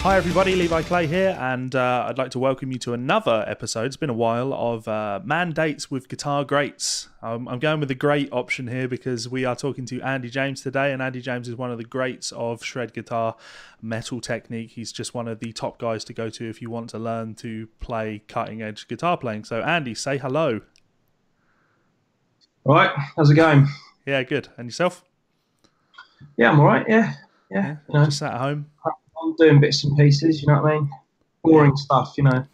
Hi everybody, Levi Clay here, and I'd like to welcome you to another episode. It's been a while of Mandates with Guitar Greats. I'm going with the great option here because we are talking to Andy James today, and Andy James is one of the greats of shred guitar metal technique. He's just one of the top guys to go to if you want to learn to play cutting edge guitar playing. So Andy, say hello. All right, how's it going? Yeah, good. And yourself? Yeah, I'm all right. Yeah. Yeah, You know, just sat at home. I'm doing bits and pieces. You know what I mean? Boring stuff. You know.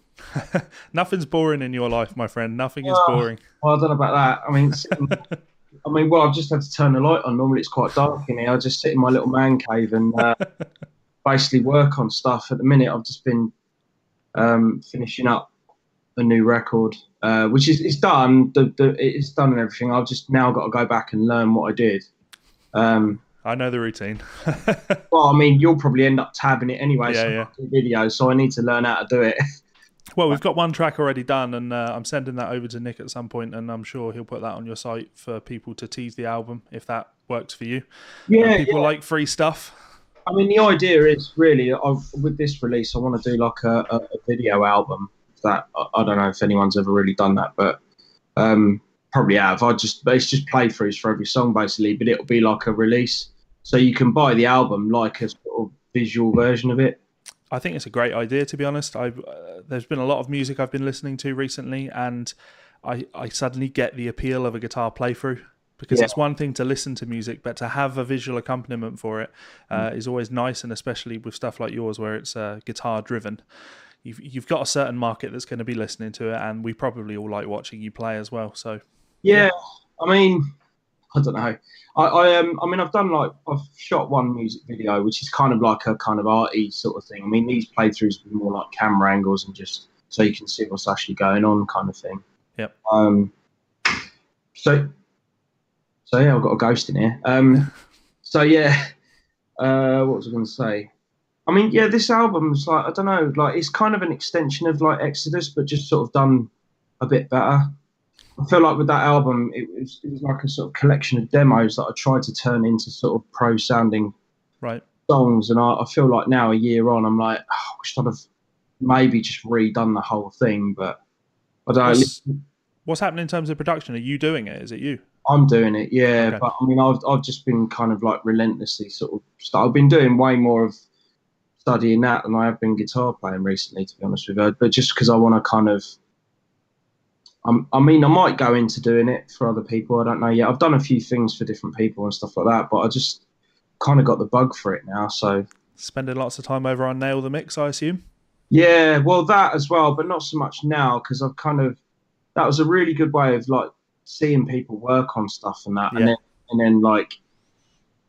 Nothing's boring in your life, my friend. Nothing is Uh, boring. well, I don't know about that. Well, I've just had to turn the light on. Normally, it's quite dark in here. I just sit in my little man cave and basically work on stuff. At the minute, I've just been finishing up a new record, which is it's done. It's done and everything. I've just now got to go back and learn what I did. I know the routine. Well, I mean, you'll probably end up tabbing it anyway. Yeah. Videos, so I need to learn how to do it. Well, we've got one track already done, and I'm sending that over to Nick at some point, and I'm sure he'll put that on your site for people to tease the album, if that works for you. People like free stuff. I mean, the idea is really, with this release, I want to do like a video album. That I don't know if anyone's ever really done that, but probably have. It's just playthroughs for every song basically, but it'll be like a release, so you can buy the album like a sort of visual version of it. I think it's a great idea, to be honest. There's been a lot of music I've been listening to recently, and I suddenly get the appeal of a guitar playthrough, because it's one thing to listen to music, but to have a visual accompaniment for it is always nice, and especially with stuff like yours where it's guitar driven. You've got a certain market that's going to be listening to it, and we probably all like watching you play as well. So yeah. I mean, I don't know. I mean, I've shot one music video, which is kind of like a kind of arty sort of thing. I mean, these playthroughs are more like camera angles and just so you can see what's actually going on, kind of thing. Yep. So yeah, I've got a ghost in here. So yeah, what was I going to say? I mean, yeah, this album's like, I don't know, like it's kind of an extension of like Exodus, but just sort of done a bit better. I feel like with that album, it was like a sort of collection of demos that I tried to turn into sort of pro-sounding songs. And I feel like now, a year on, I'm like, I wish I'd have maybe just redone the whole thing. But I don't know. What's happening in terms of production? Are you doing it? Is it you? I'm doing it, yeah. Okay. But I mean, I've just been kind of like relentlessly sort of. I've been doing way more of studying that than I have been guitar playing recently, to be honest with you. But just because I want to kind of. I mean, I might go into doing it for other people. I don't know yet. I've done a few things for different people and stuff like that, but I just kind of got the bug for it now. So spending lots of time over on Nail the Mix, I assume. Yeah, well, that as well, but not so much now because I've kind of that was a really good way of like seeing people work on stuff and that, and then like,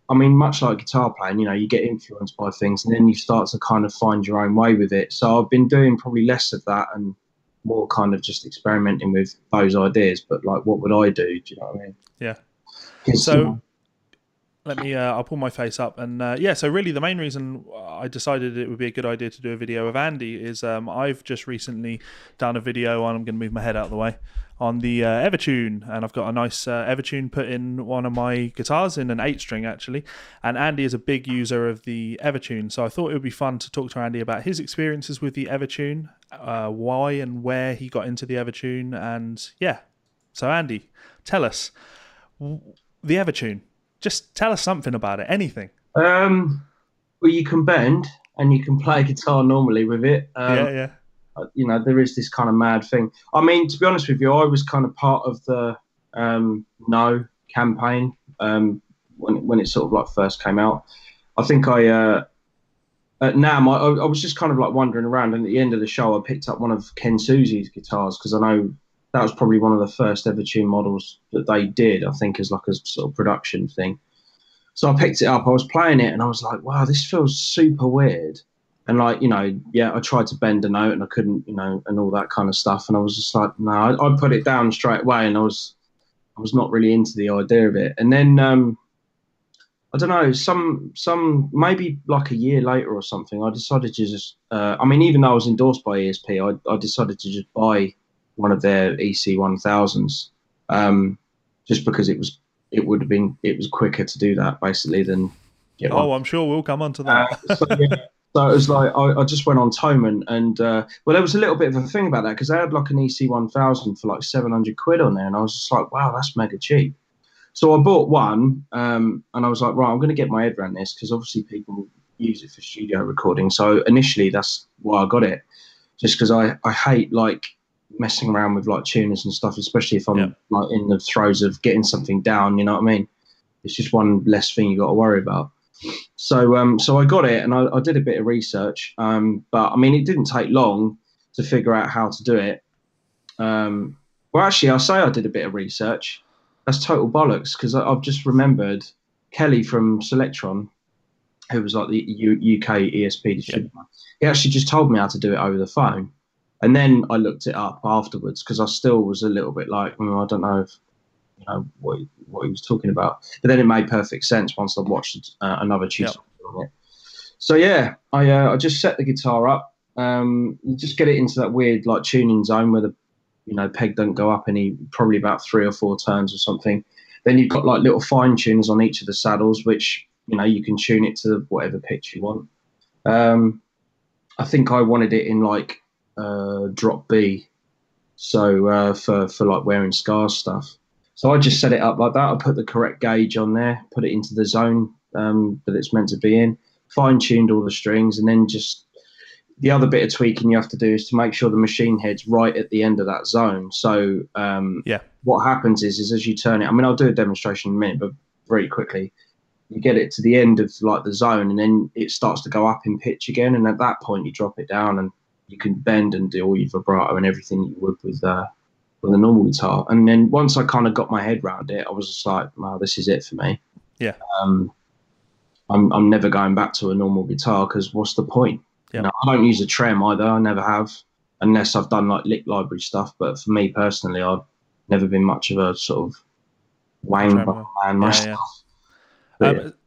I mean, much like guitar playing, you know, you get influenced by things, and then you start to kind of find your own way with it. So I've been doing probably less of that and more kind of just experimenting with those ideas, but like, what would I do? Do you know what I mean? Yeah. So let me, I'll pull my face up. And so really the main reason I decided it would be a good idea to do a video of Andy is I've just recently done a video on, I'm going to move my head out of the way, on the Evertune. And I've got a nice Evertune put in one of my guitars, in an 8-string actually. And Andy is a big user of the Evertune. So I thought it would be fun to talk to Andy about his experiences with the Evertune, why and where he got into the Evertune. And yeah, so Andy, tell us, the Evertune. Just tell us something about it, anything. Well, you can bend and you can play guitar normally with it. You know, there is this kind of mad thing. I mean, to be honest with you, I was kind of part of the No campaign when it sort of like first came out. I think at NAMM, I was just kind of like wandering around, and at the end of the show, I picked up one of Ken Susie's guitars because I know that was probably one of the first Evertune models that they did, I think, as like a sort of production thing. So I picked it up, I was playing it, and I was like, wow, this feels super weird. And like, you know, yeah, I tried to bend a note and I couldn't, you know, and all that kind of stuff. And I was just like, no, I put it down straight away, and I was not really into the idea of it. And then I don't know, some maybe like a year later or something, I decided to just, I mean, even though I was endorsed by ESP, I decided to just buy one of their EC1000s, just because it was quicker to do that basically than. I'm sure we'll come on to that. So it was like I just went on Toman, and well, there was a little bit of a thing about that because they had like an EC1000 for like 700 quid on there, and I was just like, wow, that's mega cheap. So I bought one, and I was like, right, I'm going to get my head around this because obviously people use it for studio recording. So initially, that's why I got it, just because I hate like messing around with like tuners and stuff, especially if I'm like in the throes of getting something down. You know what I mean? It's just one less thing you got to worry about. So I got it, and I did a bit of research. But I mean, it didn't take long to figure out how to do it. Well, actually, I'll say I did a bit of research. That's total bollocks because I've just remembered Kelly from Selectron, who was like the UK ESP distributor. He actually just told me how to do it over the phone, and then I looked it up afterwards because I still was a little bit like, I don't know if what he was talking about. But then it made perfect sense once I watched another tutorial on it. So yeah, I just set the guitar up. You just get it into that weird like tuning zone where the peg don't go up any, probably about 3 or 4 turns or something. Then you've got like little fine tuners on each of the saddles, which you can tune it to whatever pitch you want. I think I wanted it in like drop B, so for like wearing scars stuff. So I just set it up like that. I put the correct gauge on there, put it into the zone that it's meant to be in, fine-tuned all the strings, and then just the other bit of tweaking you have to do is to make sure the machine head's right at the end of that zone. So what happens is as you turn it, I mean, I'll do a demonstration in a minute, but very quickly, you get it to the end of like the zone, and then it starts to go up in pitch again. And at that point, you drop it down, and you can bend and do all your vibrato and everything you would with a normal guitar. And then once I kind of got my head around it, I was just like, wow, this is it for me. Yeah. I'm never going back to a normal guitar because what's the point? Yep. I don't use a trem either. I never have, unless I've done like lick library stuff. But for me personally, I've never been much of a sort of wang man myself.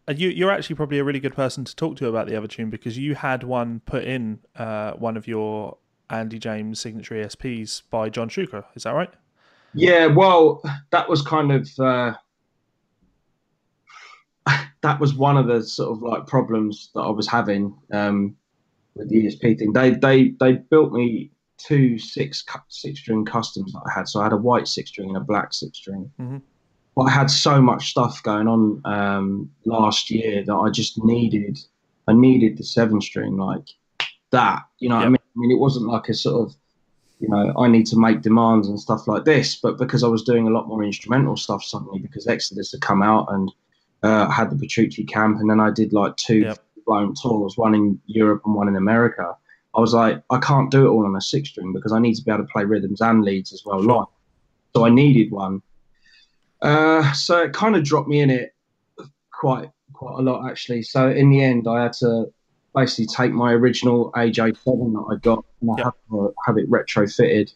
You're actually probably a really good person to talk to about the Evertune because you had one put in one of your Andy James signature ESPs by John Shuker. Is that right? Yeah, well, that was kind of that was one of the sort of like problems that I was having with the ESP thing. They built me 2 six-string customs that I had. So I had a white 6-string and a black 6-string. Mm-hmm. But I had so much stuff going on last year that I just needed the 7-string like that. What I mean? I mean, it wasn't like a sort of I need to make demands and stuff like this, but because I was doing a lot more instrumental stuff suddenly because Exodus had come out and had the Petrucci camp, and then I did like 2 blown tours, one in Europe and one in America. I was like, I can't do it all on a 6-string because I need to be able to play rhythms and leads as well live. So I needed one. So it kind of dropped me in it quite a lot actually. So in the end, I had to basically take my original AJ7 that I got and I have it retrofitted,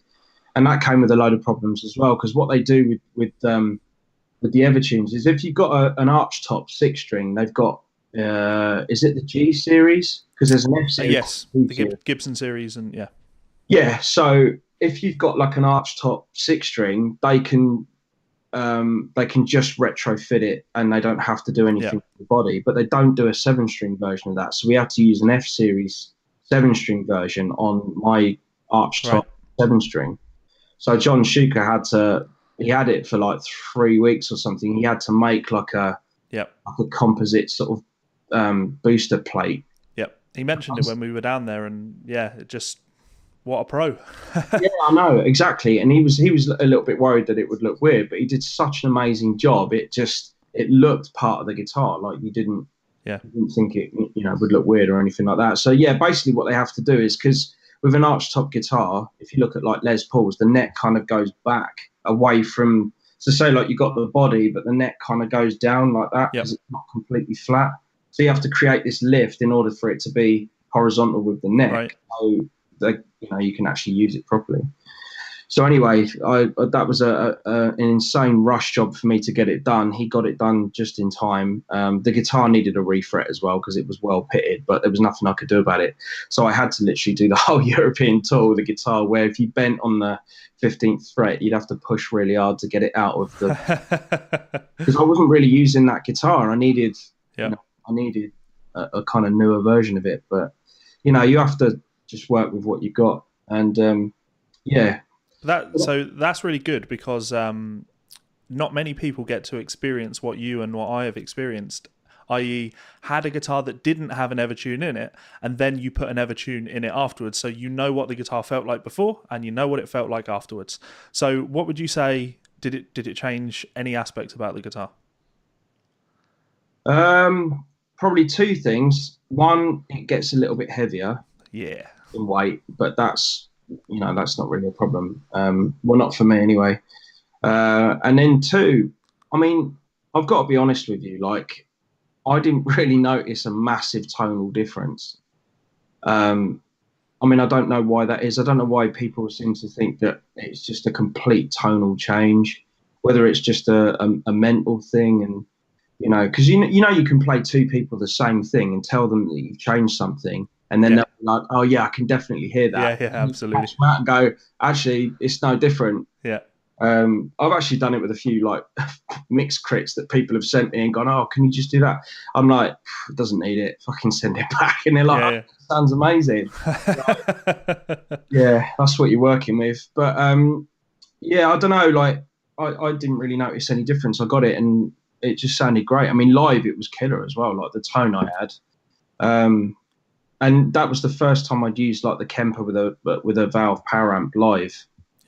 and that came with a load of problems as well because what they do with the Evertunes is if you've got an arch top 6-string, they've got is it the G series? Because there's an F series. Yes, the Gibson series, and yeah. So if you've got like an arch top 6-string, they can just retrofit it and they don't have to do anything to the body, but they don't do a 7-string version of that. So we had to use an F series 7-string version on my arch top 7-string. So John Shuker he had it for like 3 weeks or something. He had to make like a composite sort of booster plate. Yep. He mentioned it when we were down there, and it just, what a pro. Yeah, I know, exactly. And he was a little bit worried that it would look weird, but he did such an amazing job. It looked part of the guitar. Like you didn't think it would look weird or anything like that. So yeah, basically what they have to do is, because with an arch top guitar, if you look at like Les Pauls, the neck kind of goes back away from, so say like you got the body, but the neck kind of goes down like that because it's not completely flat. So you have to create this lift in order for it to be horizontal with the neck. So that you can actually use it properly. So anyway, that was an insane rush job for me to get it done. He got it done just in time. The guitar needed a refret as well because it was well pitted, but there was nothing I could do about it. So I had to literally do the whole European tour with the guitar, where if you bent on the 15th fret, you'd have to push really hard to get it out of the. Because I wasn't really using that guitar. I needed, I needed a kind of newer version of it, but. you have to just work with what you've got. And yeah. So that's really good because not many people get to experience what you and what I have experienced, i.e. had a guitar that didn't have an Evertune in it, and then you put an Evertune in it afterwards, so you know what the guitar felt like before, and you know what it felt like afterwards. So what would you say, did it change any aspects about the guitar? Probably two things. One, it gets a little bit heavier Yeah. in weight, but that's not really a problem. Well, not for me anyway. And then two, I mean, I've got to be honest with you, like I didn't really notice a massive tonal difference. I mean, I don't know why that is. I don't know why people seem to think that it's just a complete tonal change, whether it's just a mental thing. And because you can play two people the same thing and tell them that you've changed something, and then they'll be like, "Oh yeah, I can definitely hear that." Yeah, absolutely. And go, actually, it's no different. Yeah. I've actually done it with a few like mixed crits that people have sent me and gone, "Oh, can you just do that?" I'm like, "It doesn't need it. Fucking send it back." And they're like, Yeah. "Oh, sounds amazing." Like, yeah, that's what you're working with. But yeah, I don't know. Like, I didn't really notice any difference. I got it, and it just sounded great. I mean, live it was killer as well. Like the tone I had, and that was the first time I'd used like the Kemper with a valve power amp live.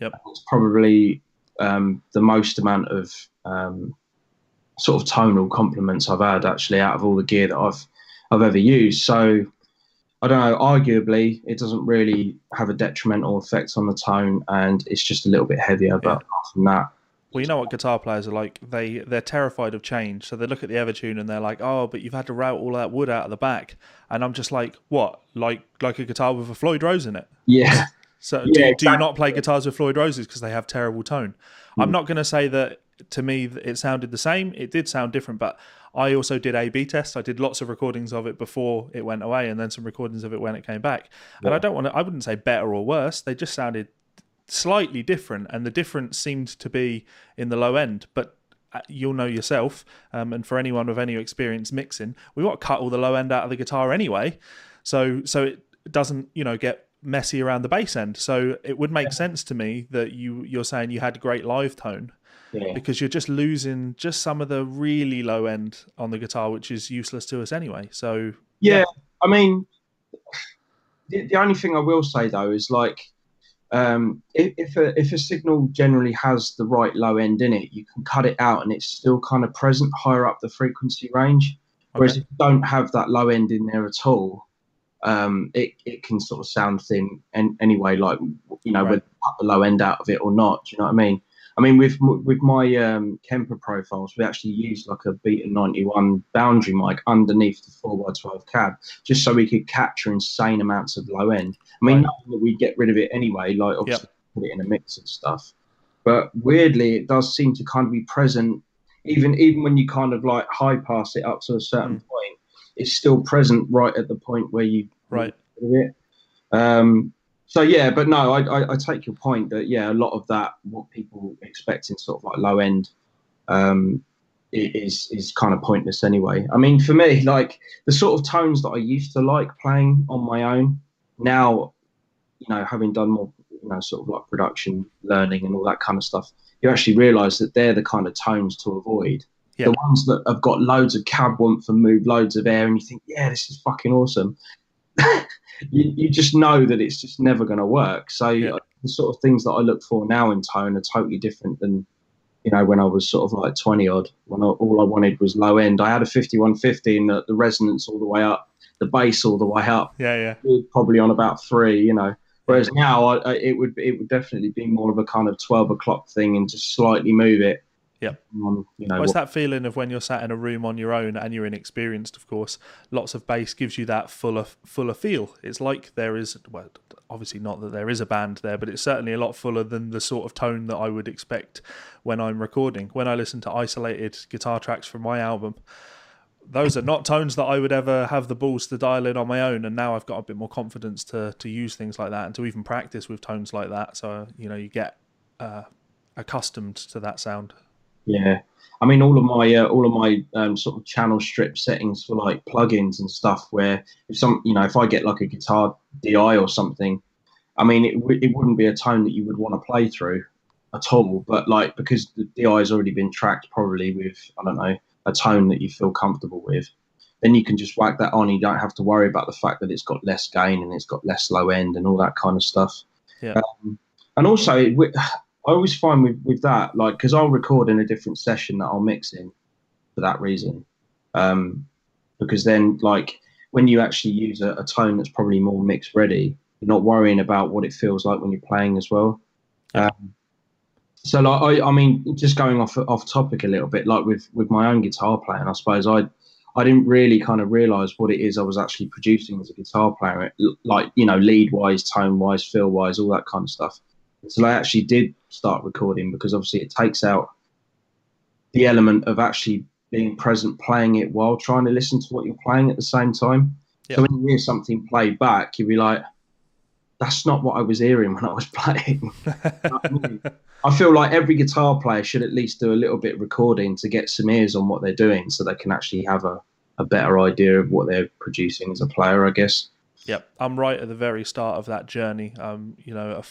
Yep. It's probably the most amount of sort of tonal compliments I've had actually out of all the gear that I've ever used. So I don't know. Arguably, it doesn't really have a detrimental effect on the tone, and it's just a little bit heavier. But apart from that, well, you know what guitar players are like. They're terrified of change. So they look at the Evertune and they're like, "Oh, but you've had to route all that wood out of the back." And I'm just like, "What? Like a guitar with a Floyd Rose in it?" yeah. So Yeah, do you not play guitars with Floyd Roses because they have terrible tone? I'm not going to say that to me it sounded the same. It did sound different, but I also did A/B tests. I did lots of recordings of it before it went away, and then some recordings of it when it came back. And I wouldn't say better or worse. They just sounded slightly different, and the difference seemed to be in the low end. But you'll know yourself, and for anyone with any experience mixing, we want to cut all the low end out of the guitar anyway, so it doesn't get messy around the bass end. So it would make sense to me that you're saying you had great live tone, because you're just losing just some of the really low end on the guitar, which is useless to us anyway. So yeah. I mean, the only thing I will say though is like, if a signal generally has the right low end in it, you can cut it out and it's still kind of present higher up the frequency range. Whereas if you don't have that low end in there at all, it can sort of sound thin and anyway, like whether you cut the low end out of it or not. Do you know what I mean? I mean, with my Kemper profiles, we actually used like a Beta 91 boundary mic underneath the 4x12 cab, just so we could capture insane amounts of low end. I mean, not that we'd get rid of it anyway, like obviously put it in a mix and stuff. But weirdly, it does seem to kind of be present, even when you kind of like high pass it up to a certain point, it's still present right at the point where you it. So yeah, but no, I take your point that a lot of that, what people expect in sort of like low end, is kind of pointless anyway. I mean, for me, like the sort of tones that I used to like playing on my own, now, having done more, sort of like production learning and all that kind of stuff, you actually realise that they're the kind of tones to avoid. The ones that have got loads of cab warmth and move loads of air, and you think, yeah, this is fucking awesome. you just know that it's just never going to work. So the sort of things that I look for now in tone are totally different than when I was sort of like 20 odd, when all I wanted was low end. I had a 5150 and the resonance all the way up, the bass all the way up. Probably on about 3. Whereas now it would definitely be more of a kind of 12 o'clock thing and just slightly move it. It's that feeling of when you're sat in a room on your own and you're inexperienced, of course. Lots of bass gives you that fuller feel. It's like there is, well, obviously not that there is a band there, but it's certainly a lot fuller than the sort of tone that I would expect when I'm recording. When I listen to isolated guitar tracks from my album, those are not tones that I would ever have the balls to dial in on my own, and now I've got a bit more confidence to use things like that and to even practice with tones like that. So you get accustomed to that sound. Yeah, I mean, all of my sort of channel strip settings for like plugins and stuff. Where if I get like a guitar DI or something, I mean, it wouldn't be a tone that you would want to play through at all. But like because the DI has already been tracked, probably with I don't know a tone that you feel comfortable with, then you can just whack that on. You don't have to worry about the fact that it's got less gain and it's got less low end and all that kind of stuff. Yeah. And also, I always find with that, like, because I'll record in a different session that I'll mix in for that reason. Because then, like, when you actually use a tone that's probably more mix ready, you're not worrying about what it feels like when you're playing as well. Yeah. So, like, I mean, just going off topic a little bit, like with my own guitar playing, I suppose I didn't really kind of realize what it is I was actually producing as a guitar player, like, lead wise, tone wise, feel wise, all that kind of stuff. So I actually did start recording because obviously it takes out the element of actually being present playing it while trying to listen to what you're playing at the same time. Yep. So when you hear something played back, you'll be like, that's not what I was hearing when I was playing. I feel like every guitar player should at least do a little bit of recording to get some ears on what they're doing so they can actually have a better idea of what they're producing as a player, I guess. Yep, I'm right at the very start of that journey. I've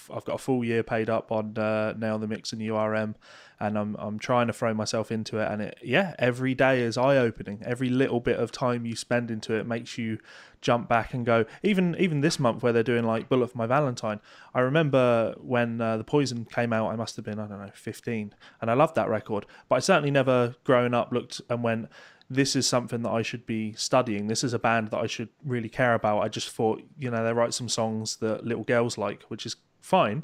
got a full year paid up on Nail the Mix and URM, and I'm trying to throw myself into it. And every day is eye opening. Every little bit of time you spend into it makes you jump back and go. Even this month where they're doing like Bullet for My Valentine, I remember when the Poison came out. I must have been 15, and I loved that record. But I certainly never growing up looked and went, this is something that I should be studying. This is a band that I should really care about. I just thought, they write some songs that little girls like, which is fine.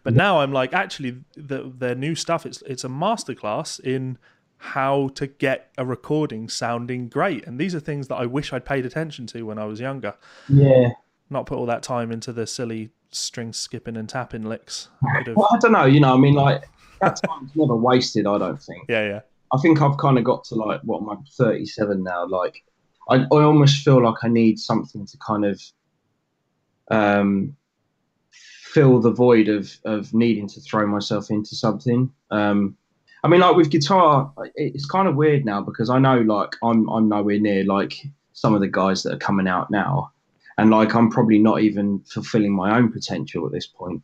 But now I'm like, actually, their new stuff, it's a masterclass in how to get a recording sounding great. And these are things that I wish I'd paid attention to when I was younger. Yeah. Not put all that time into the silly string skipping and tapping licks. Well, I don't know, I mean, like, that time's never wasted, I don't think. Yeah. I think I've kind of got to like I'm 37 now. Like, I almost feel like I need something to kind of fill the void of needing to throw myself into something. I mean, like with guitar, it's kind of weird now because I know like I'm nowhere near like some of the guys that are coming out now, and like I'm probably not even fulfilling my own potential at this point.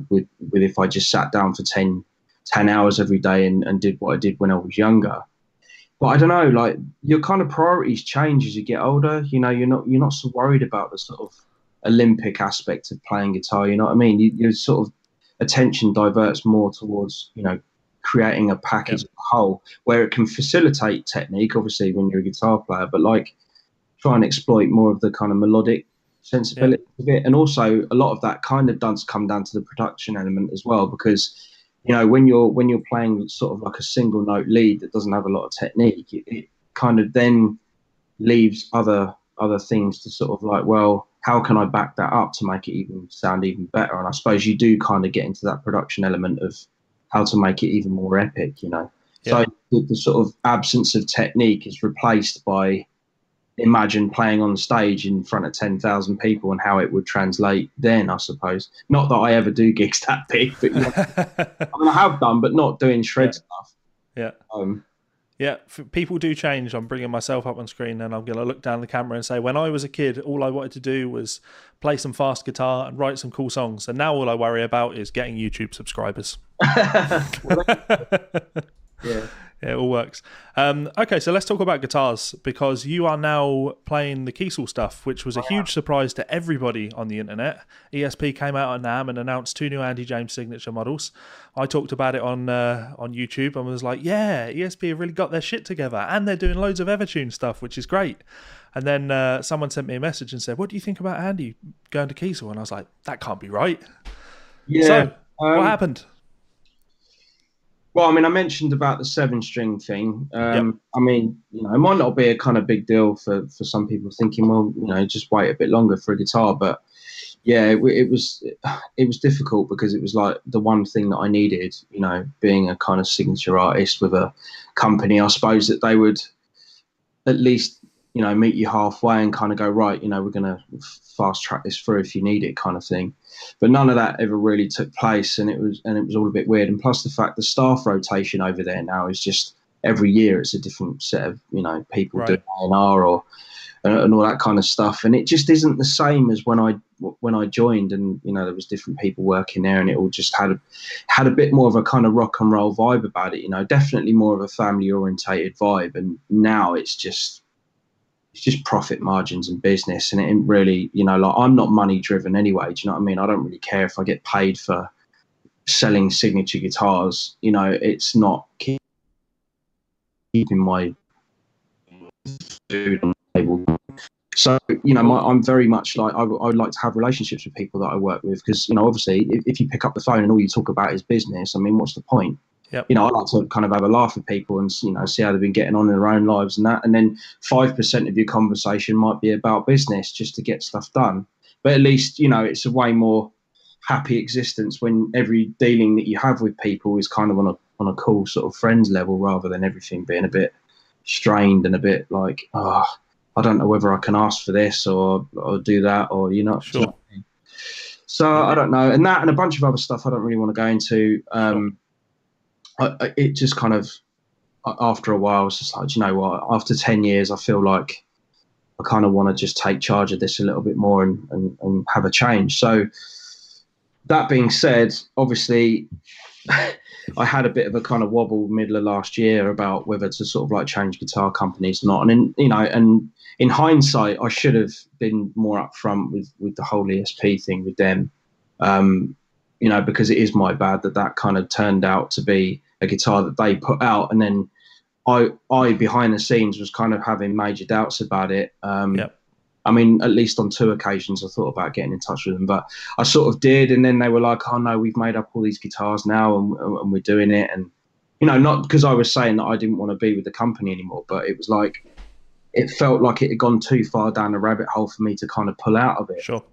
With if I just sat down for 10 hours every day and did what I did when I was younger. But I don't know, like your kind of priorities change as you get older. You're not so worried about the sort of Olympic aspect of playing guitar. You know what I mean? Your sort of attention diverts more towards, creating a package as a whole where it can facilitate technique, obviously, when you're a guitar player, but like try and exploit more of the kind of melodic sensibility of it. And also a lot of that kind of does come down to the production element as well, because when you're playing sort of like a single note lead that doesn't have a lot of technique, it kind of then leaves other things to sort of like, well, how can I back that up to make it even sound even better? And I suppose you do kind of get into that production element of how to make it even more epic, So the sort of absence of technique is replaced by imagine playing on stage in front of 10,000 people and how it would translate then, I suppose. Not that I ever do gigs that big, but I mean, I have done, but not doing shred stuff. Yeah. People do change. I'm bringing myself up on screen and I'm going to look down the camera and say, when I was a kid, all I wanted to do was play some fast guitar and write some cool songs. And now all I worry about is getting YouTube subscribers. Yeah, it all works. Okay, so let's talk about guitars, because you are now playing the Kiesel stuff, which was a huge surprise to everybody on the internet. ESP came out on NAMM and announced 2 new Andy James signature models. I talked about it on YouTube and was like, yeah, ESP have really got their shit together and they're doing loads of Evertune stuff, which is great. And then someone sent me a message and said, what do you think about Andy going to Kiesel? And I was like, that can't be right. Yeah. So, what happened? Well, I mean, I mentioned about the 7-string thing. I mean, it might not be a kind of big deal for some people thinking, well, just wait a bit longer for a guitar. But yeah, it was difficult because it was like the one thing that I needed, being a kind of signature artist with a company. I suppose that they would at least, meet you halfway and kind of go, right, we're going to fast track this through if you need it, kind of thing. But none of that ever really took place, and it was all a bit weird. And plus the fact the staff rotation over there now is just every year it's a different set of people doing A&R or and all that kind of stuff, and it just isn't the same as when I joined, and there was different people working there, and it all just had a bit more of a kind of rock and roll vibe about it, definitely more of a family orientated vibe. And now it's just profit margins and business, and it ain't really, like, I'm not money driven anyway. Do you know what I mean? I don't really care if I get paid for selling signature guitars. It's not keeping my food on the table. So, I'm very much like, I would like to have relationships with people that I work with, because, obviously, if you pick up the phone and all you talk about is business, I mean, what's the point? Yep. I like to kind of have a laugh with people and, see how they've been getting on in their own lives and that. And then 5% of your conversation might be about business, just to get stuff done. But at least, it's a way more happy existence when every dealing that you have with people is kind of on a cool sort of friends level, rather than everything being a bit strained and a bit like, I don't know whether I can ask for this or do that, or Sure. You know what I mean? So I don't know, and that and a bunch of other stuff I don't really want to go into. It just kind of, after a while, it's just like, you know what? After 10 years, I feel like I kind of want to just take charge of this a little bit more and have a change. So that being said, obviously, I had a bit of a kind of wobble middle of last year about whether to sort of like change guitar companies or not. And and in hindsight, I should have been more upfront with the whole ESP thing with them, because it is my bad that kind of turned out to be a guitar that they put out, and then I behind the scenes was kind of having major doubts about it. I mean, at least on 2 occasions, I thought about getting in touch with them, but I sort of did. And then they were like, oh, no, we've made up all these guitars now and we're doing it. And, not because I was saying that I didn't want to be with the company anymore, but it was like, it felt like it had gone too far down the rabbit hole for me to kind of pull out of it. Sure.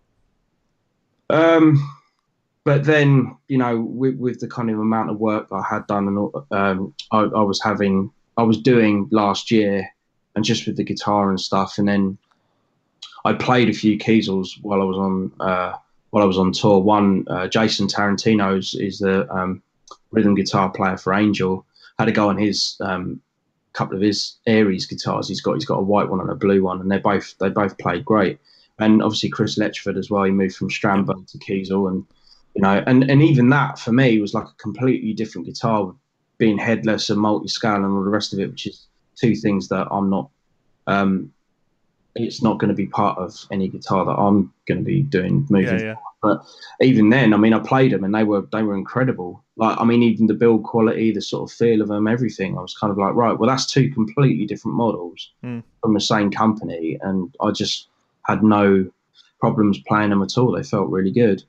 But then, with the kind of amount of work that I had done and I was doing last year, and just with the guitar and stuff, and then I played a few Kiesels while I was on tour. One, Jason Tarantino is the rhythm guitar player for Angel. Had a go on his couple of his Aries guitars. He's got a white one and a blue one, and they both played great. And obviously Chris Letchford as well. He moved from Strandberg to Kiesel, and and even that for me was like a completely different guitar, being headless and multi-scale and all the rest of it, which is 2 things that I'm not. It's not going to be part of any guitar that I'm going to be doing moving forward. But even then, I mean, I played them and they were incredible. Like, I mean, even the build quality, the sort of feel of them, everything. I was kind of like, right, well, that's 2 completely different models from the same company, and I just had no problems playing them at all. They felt really good.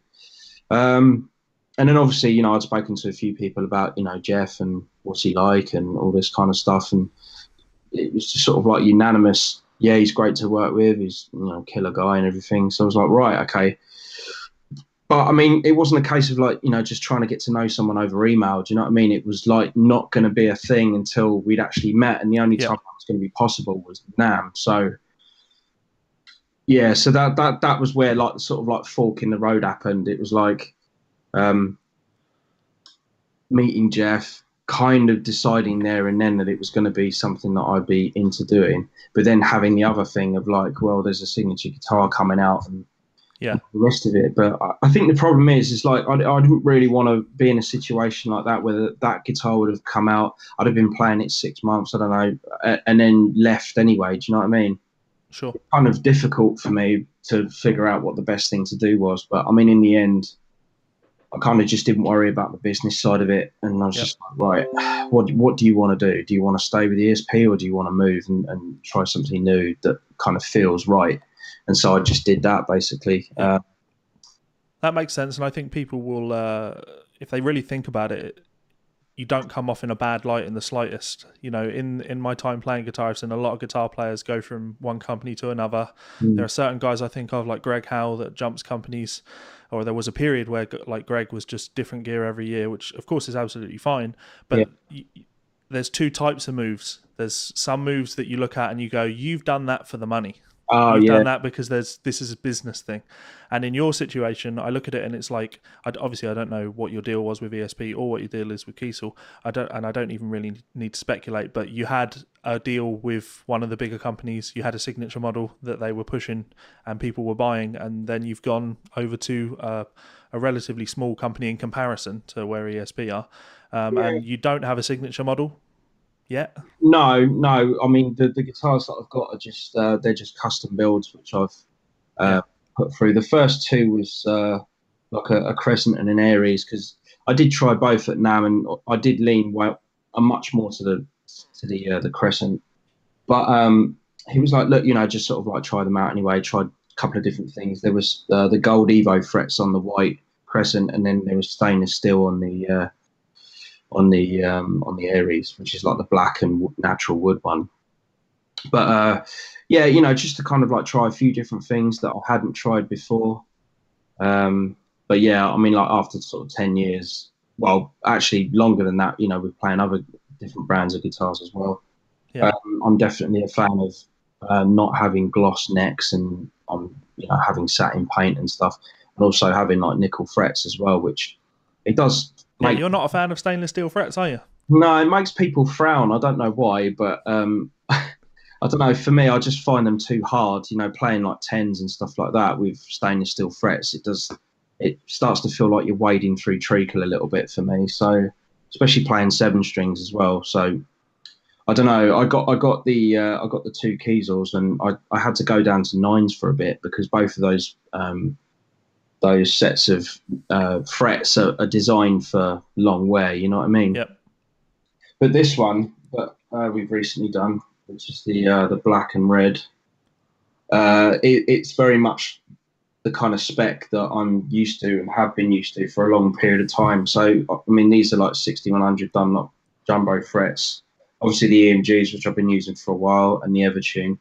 And then obviously, I'd spoken to a few people about, Jeff and what's he like and all this kind of stuff, and it was just sort of like unanimous. Yeah, he's great to work with. He's killer guy and everything. So I was like, right, okay. But I mean, it wasn't a case of like, just trying to get to know someone over email. Do you know what I mean? It was like not going to be a thing until we'd actually met, and the only time it was going to be possible was NAMM. So yeah, so that was where like sort of like fork in the road happened. It was like meeting Jeff, kind of deciding there and then that it was going to be something that I'd be into doing, but then having the other thing of like, well, there's a signature guitar coming out and the rest of it. But I think the problem is like I didn't really want to be in a situation like that where that guitar would have come out, I'd have been playing it 6 months, I don't know, and then left anyway. Do you know what I mean? Sure. It's kind of difficult for me to figure out what the best thing to do was, but I mean, in the end, I kind of just didn't worry about the business side of it, and I was just like, right, what do you want to do? Do you want to stay with ESP, or do you want to move and try something new that kind of feels right? And so I just did that, basically. That makes sense, and I think people will, if they really think about it, you don't come off in a bad light in the slightest. In my time playing guitar, I've seen a lot of guitar players go from one company to another. There are certain guys I think of, like Greg Howell, that jumps companies, or there was a period where like Greg was just different gear every year, which of course is absolutely fine. But there's two types of moves. There's some moves that you look at and you go, you've done that for the money. Oh, You've done that because this is a business thing. And in your situation, I look at it and it's like, obviously I don't know what your deal was with ESP or what your deal is with Kiesel. I don't even really need to speculate, but you had a deal with one of the bigger companies. You had a signature model that they were pushing and people were buying, and then you've gone over to a relatively small company in comparison to where ESP are, and you don't have a signature model yet. No. I mean, the guitars that I've got are just they're just custom builds, which I've put through. The first two was like a Crescent and an Aries, because I did try both at NAMM, and I did lean much more to the Crescent. But he was like, look, just sort of like try them out anyway. Tried a couple of different things. There was the gold Evo frets on the white Crescent, and then there was stainless steel on the Aries, which is like the black and natural wood one. But just to kind of like try a few different things that I hadn't tried before. But yeah, I mean, like after sort of 10 years, well, actually longer than that, with playing other different brands of guitars as well. Yeah. I'm definitely a fan of not having gloss necks and having satin paint and stuff, and also having like nickel frets as well, which it does. Yeah, you're not a fan of stainless steel frets, are you? No, it makes people frown. I don't know why, but I don't know. For me, I just find them too hard. Playing like tens and stuff like that with stainless steel frets, it starts to feel like you're wading through treacle a little bit for me. So, especially playing 7 strings as well. So, I don't know. I got the two Kiesels, and I had to go down to 9s for a bit, because both of those sets of frets are designed for long wear. You know what I mean? Yep. But this one that we've recently done, which is the black and red, it's very much the kind of spec that I'm used to and have been used to for a long period of time. So, I mean, these are like 6100 Dunlop jumbo frets. Obviously, the EMGs, which I've been using for a while, and the Evertune.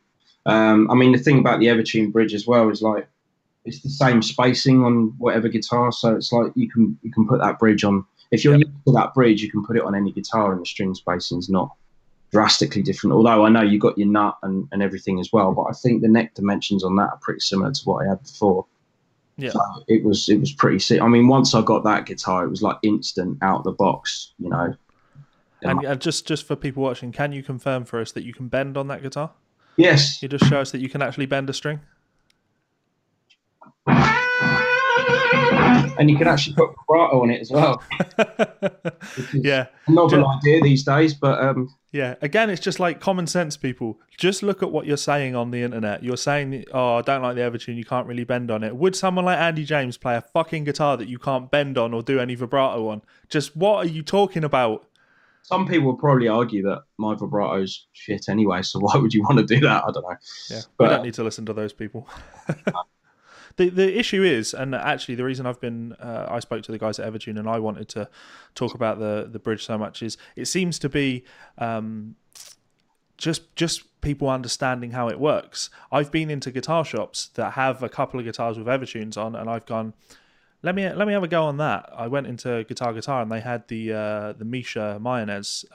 I mean, the thing about the Evertune bridge as well is like it's the same spacing on whatever guitar, so it's like you can put that bridge on. If you're used to that bridge, you can put it on any guitar, and the string spacing's not drastically different. Although I know you got your nut and everything as well, but I think the neck dimensions on that are pretty similar to what I had before. Yeah, so it was pretty sick. I mean, once I got that guitar, it was like instant out the box, And just for people watching, can you confirm for us that you can bend on that guitar? Yes. You just show us that you can actually bend a string. And you can actually put vibrato on it as well. Yeah, a novel idea these days, but yeah. Again, it's just like common sense, people. Just look at what you're saying on the internet. You're saying, "Oh, I don't like the Evertune. You can't really bend on it." Would someone like Andy James play a fucking guitar that you can't bend on or do any vibrato on? Just what are you talking about? Some people will probably argue that my vibrato's shit anyway, so why would you want to do that? I don't know. Yeah, we don't need to listen to those people. The issue is, and actually the reason I've been, I spoke to the guys at Evertune and I wanted to talk about the bridge so much is it seems to be just people understanding how it works. I've been into guitar shops that have a couple of guitars with Evertunes on, and I've gone, let me have a go on that. I went into Guitar and they had the Misha Mayonnaise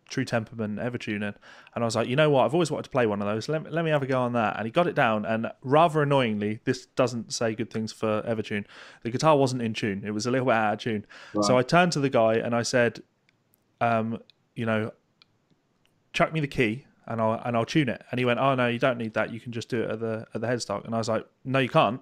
True Temperament Evertune in, and I was like, you know what? I've always wanted to play one of those. Let me have a go on that. And he got it down, and rather annoyingly, this doesn't say good things for Evertune. The guitar wasn't in tune. It was a little bit out of tune. Right. So I turned to the guy and I said, chuck me the key and I'll tune it. And he went, oh no, you don't need that. You can just do it at the headstock. And I was like, no, you can't.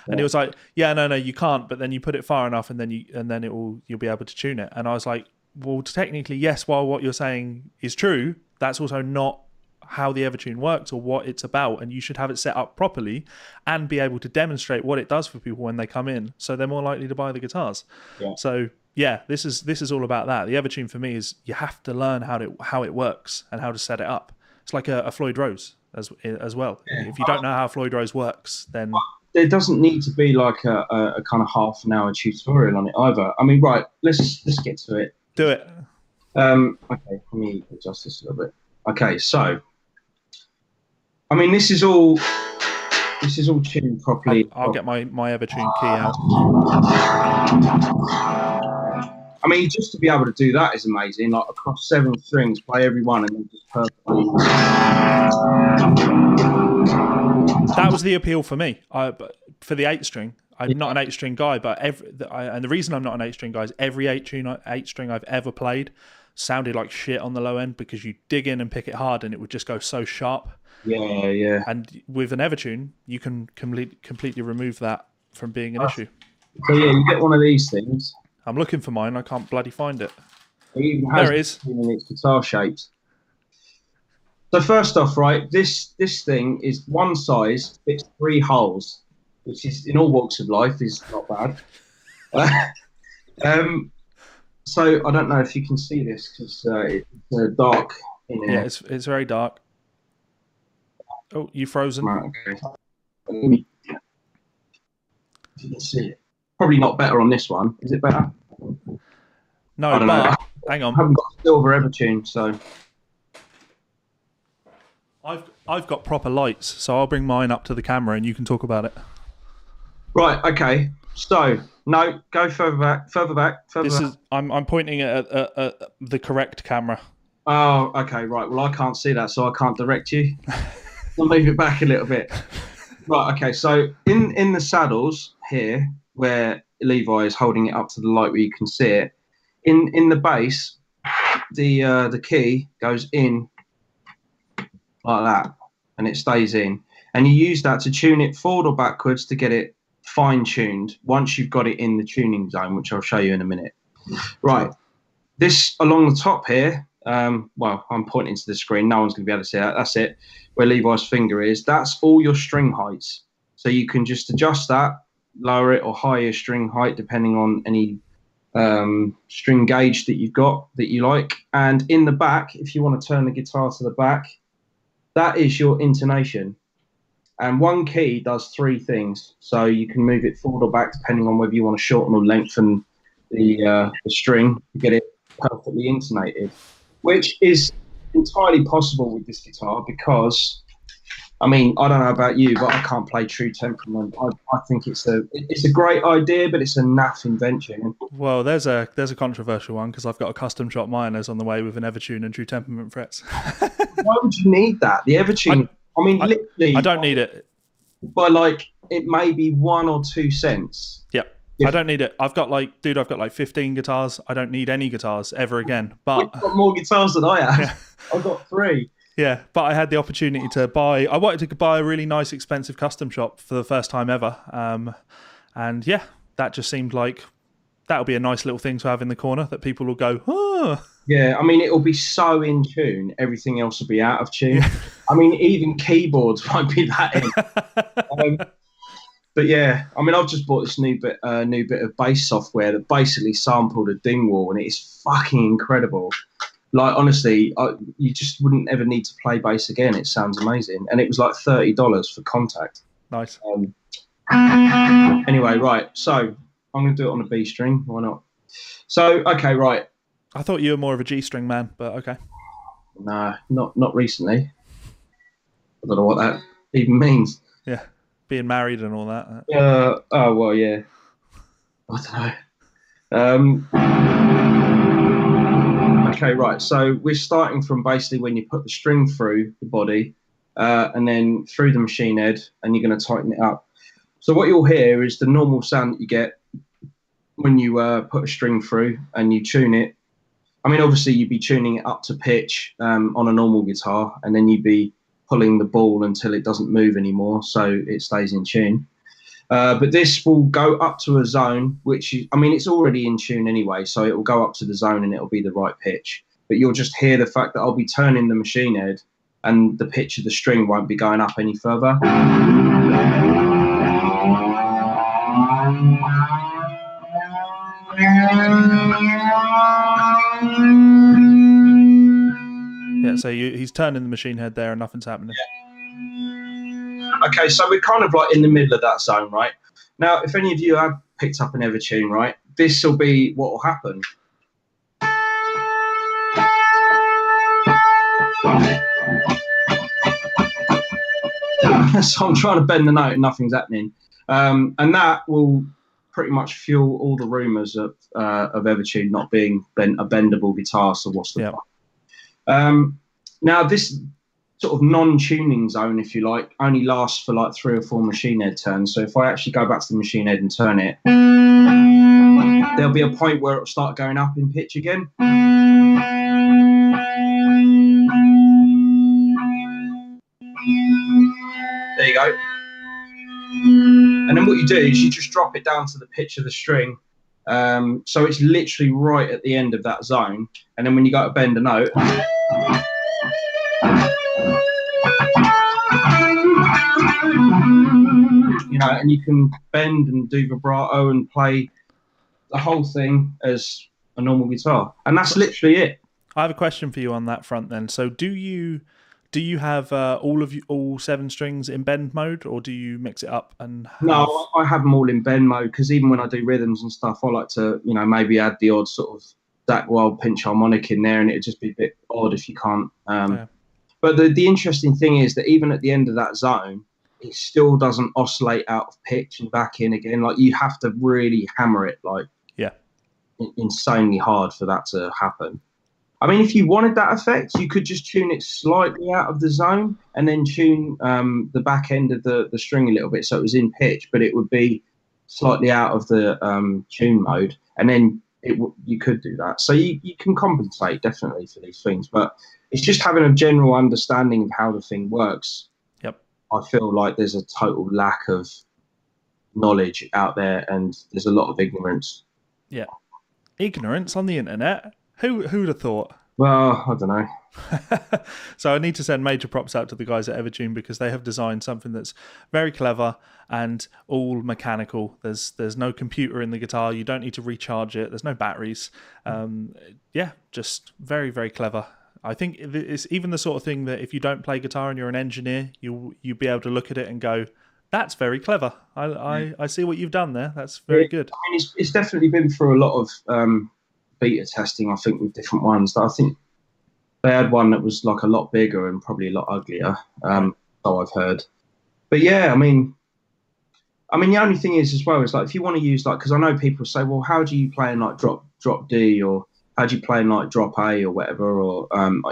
And he was like, yeah, no, you can't. But then you put it far enough, and then you'll be able to tune it. And I was like, well, technically, yes. While what you're saying is true, that's also not how the Evertune works or what it's about. And you should have it set up properly and be able to demonstrate what it does for people when they come in, so they're more likely to buy the guitars. Yeah. So yeah, this is all about that. The Evertune for me is you have to learn how it works and how to set it up. It's like a Floyd Rose as well. Yeah. If you don't know how Floyd Rose works, then there doesn't need to be like a kind of half an hour tutorial on it either. I mean, right, let's get to it. Do it. Okay, let me adjust this a little bit. Okay, so I mean, this is all tuned properly. I'll get my Evertune key out. I mean, just to be able to do that is amazing. Like across 7 strings, play every one, and then just perfectly. That was the appeal for me. For the 8-string, I'm not an 8-string guy, but and the reason I'm not an 8-string guy is every 8-string I've ever played sounded like shit on the low end because you dig in and pick it hard, and it would just go so sharp. Yeah, yeah. And with an Evertune, you can completely remove that from being an issue. So yeah, you get one of these things. I'm looking for mine. I can't bloody find it. There it is. In its guitar shapes. So first off, right, this thing is one size, fits 3 holes, which is in all walks of life is not bad. So I don't know if you can see this because it's dark in here. Yeah, it's very dark. Oh, you frozen? Right, okay. If you can see it. Probably not better on this one. Is it better? No, but hang on. I haven't got a silver Evertune, so I've got proper lights, so I'll bring mine up to the camera and you can talk about it. Right, okay. So no, go further back. I'm pointing at the correct camera. Oh, okay, right. Well, I can't see that, so I can't direct you. I'll move it back a little bit. Right, okay. So in the saddles here, where Levi is holding it up to the light where you can see it, in the bass, the key goes in like that, and it stays in. And you use that to tune it forward or backwards to get it fine-tuned once you've got it in the tuning zone, which I'll show you in a minute. Right, this along the top here, well, I'm pointing to the screen. No one's going to be able to see that. That's it, where Levi's finger is. That's all your string heights. So you can just adjust that, lower it or higher your string height, depending on any string gauge that you've got that you like. And in the back, if you want to turn the guitar to the back, that is your intonation. And one key does 3 things. So you can move it forward or back depending on whether you want to shorten or lengthen the string to get it perfectly intonated, which is entirely possible with this guitar because, I mean, I don't know about you, but I can't play True Temperament. I think it's a great idea, but it's a naff invention. Well, there's a controversial one because I've got a custom shop miners on the way with an Evertune and True Temperament frets. Why would you need that? The Evertune, literally, I don't need it. By like, it may be 1 or 2 cents. Yep. I don't need it. I've got like 15 guitars. I don't need any guitars ever again. But you've got more guitars than I have. Yeah. I've got 3. Yeah, but I had the opportunity to buy. I wanted to buy a really nice, expensive custom shop for the first time ever. And yeah, that just seemed like that'll be a nice little thing to have in the corner that people will go, oh. Yeah, I mean, it'll be so in tune. Everything else will be out of tune. Yeah. I mean, even keyboards won't be that in. But yeah, I mean, I've just bought this new bit of bass software that basically sampled a Dingwall, and it is fucking incredible. Like, honestly, you just wouldn't ever need to play bass again. It sounds amazing. And it was like $30 for Contact. Nice. Anyway, right. So I'm going to do it on a B string. Why not? So, okay, right. I thought you were more of a G string man, but okay. No, not recently. I don't know what that even means. Yeah, being married and all that. Oh, well, yeah. I don't know. Okay, right. So we're starting from basically when you put the string through the body and then through the machine head, and you're going to tighten it up. So what you'll hear is the normal sound that you get when you put a string through and you tune it. I mean, obviously, you'd be tuning it up to pitch on a normal guitar, and then you'd be pulling the ball until it doesn't move anymore, so it stays in tune. But this will go up to a zone, which is, I mean, it's already in tune anyway, so it will go up to the zone and it'll be the right pitch. But you'll just hear the fact that I'll be turning the machine head and the pitch of the string won't be going up any further. Yeah, so he's turning the machine head there and nothing's happening. Yeah. Okay, so we're kind of like in the middle of that zone, right? Now, if any of you have picked up an Evertune, right, this will be what will happen. So I'm trying to bend the note and nothing's happening. And that will pretty much fuel all the rumours of Evertune not being a bendable guitar. So what's the point? Now this sort of non-tuning zone, if you like, only lasts for like 3 or 4 machine head turns. So if I actually go back to the machine head and turn it, there'll be a point where it'll start going up in pitch again. There you go. And then what you do is you just drop it down to the pitch of the string. So it's literally right at the end of that zone. And then when you go to bend a note, you know, and you can bend and do vibrato and play the whole thing as a normal guitar. And that's literally it. I have a question for you on that front then. So do you have all 7 strings in bend mode, or do you mix it up and No, I have them all in bend mode, because even when I do rhythms and stuff, I like to, you know, maybe add the odd sort of Zach Wild pinch harmonic in there, and it'd just be a bit odd if you can't. But the interesting thing is that even at the end of that zone, it still doesn't oscillate out of pitch and back in again. Like, you have to really hammer it like insanely hard for that to happen. I mean, if you wanted that effect, you could just tune it slightly out of the zone and then tune the back end of the string a little bit so it was in pitch, but it would be slightly out of the tune mode, and then you could do that. So you can compensate definitely for these things, but it's just having a general understanding of how the thing works. Yep. I feel like there's a total lack of knowledge out there, and there's a lot of ignorance. Yeah. Ignorance on the internet? Who'd have thought? Well, I don't know. So I need to send major props out to the guys at Evertune, because they have designed something that's very clever and all mechanical. There's no computer in the guitar. You don't need to recharge it. There's no batteries. Just very, very clever. I think it's even the sort of thing that if you don't play guitar and you're an engineer, you'll be able to look at it and go, that's very clever. I see what you've done there. That's very good. I mean, it's definitely been through a lot of beta testing, I think, with different ones. I think they had one that was like a lot bigger and probably a lot uglier, so I've heard. But yeah, I mean, the only thing is as well is, like, if you want to use, like, because I know people say, well, how do you play in like drop D, or how do you play in like drop A or whatever, or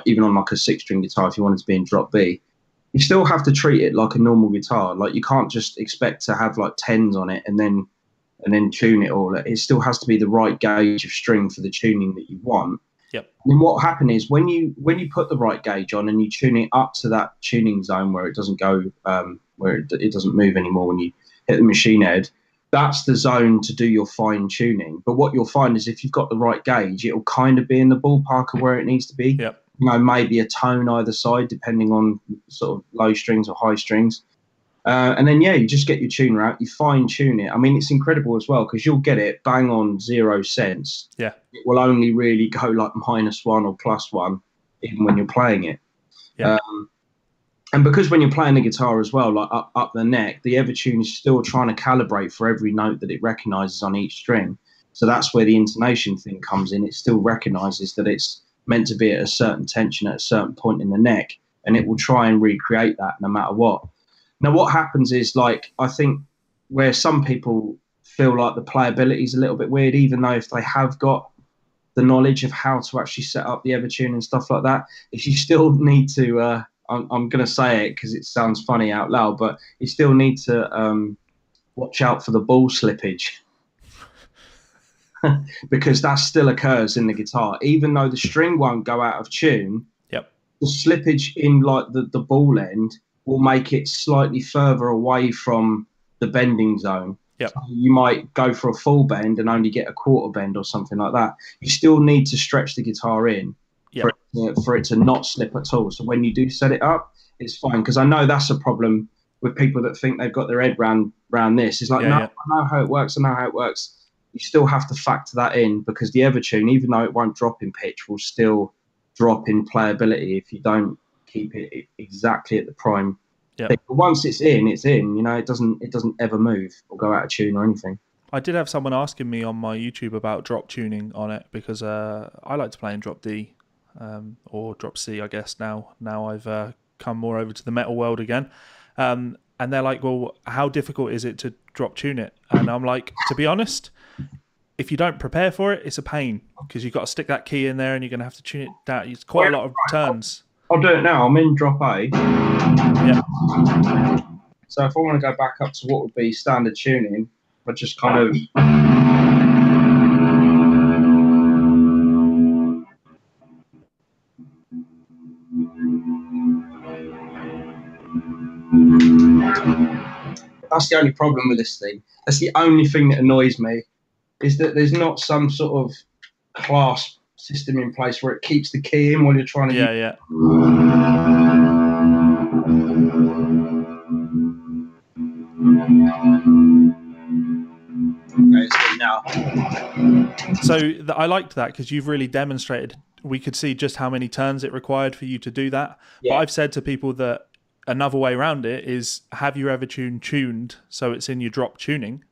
even on like a 6-string guitar if you wanted to be in drop B. You still have to treat it like a normal guitar. Like, you can't just expect to have like 10s on it and then tune it all. It still has to be the right gauge of string for the tuning that you want. Yep. And then what happens is when you put the right gauge on and you tune it up to that tuning zone where it doesn't go, where it doesn't move anymore when you hit the machine head, that's the zone to do your fine tuning. But what you'll find is if you've got the right gauge, it'll kind of be in the ballpark of where it needs to be. Yep. You know, maybe a tone either side, depending on sort of low strings or high strings. And then, you just get your tuner out, you fine tune it. I mean, it's incredible as well, because you'll get it bang on 0 cents. Yeah. It will only really go like -1 or +1, even when you're playing it. Yeah. And because when you're playing the guitar as well, like up the neck, the Evertune is still trying to calibrate for every note that it recognizes on each string. So that's where the intonation thing comes in. It still recognizes that it's meant to be at a certain tension at a certain point in the neck, and it will try and recreate that no matter what. Now, what happens is, like, I think where some people feel like the playability is a little bit weird, even though if they have got the knowledge of how to actually set up the Evertune and stuff like that, if you still need to, I'm going to say it because it sounds funny out loud, but you still need to watch out for the ball slippage. Because that still occurs in the guitar. Even though the string won't go out of tune, the slippage in like the ball end will make it slightly further away from the bending zone. Yep. So you might go for a full bend and only get a quarter bend or something like that. You still need to stretch the guitar in for it to not slip at all. So when you do set it up, it's fine. Because I know that's a problem with people that think they've got their head round this. It's like, I know how it works. You still have to factor that in, because the Evertune, even though it won't drop in pitch, will still drop in playability if you don't keep it exactly at the prime. But once it's in, you know, it doesn't ever move or go out of tune or anything. I did have someone asking me on my YouTube about drop tuning on it, because I like to play in drop D or drop C, I guess. Now I've come more over to the metal world again. And they're like, well, how difficult is it to drop tune it? And I'm like, to be honest, if you don't prepare for it, it's a pain because you've got to stick that key in there and you're going to have to tune it down. It's quite a lot of turns. I'll do it now. I'm in drop A. Yeah. So if I want to go back up to what would be standard tuning, I just kind of... That's the only problem with this thing. That's the only thing that annoys me, is that there's not some sort of class system in place where it keeps the key in while you're trying to... Yeah. Okay, it's good now. So I liked that because you've really demonstrated. We could see just how many turns it required for you to do that. Yeah. But I've said to people that another way around it is have your Evertune tuned so it's in your drop tuning,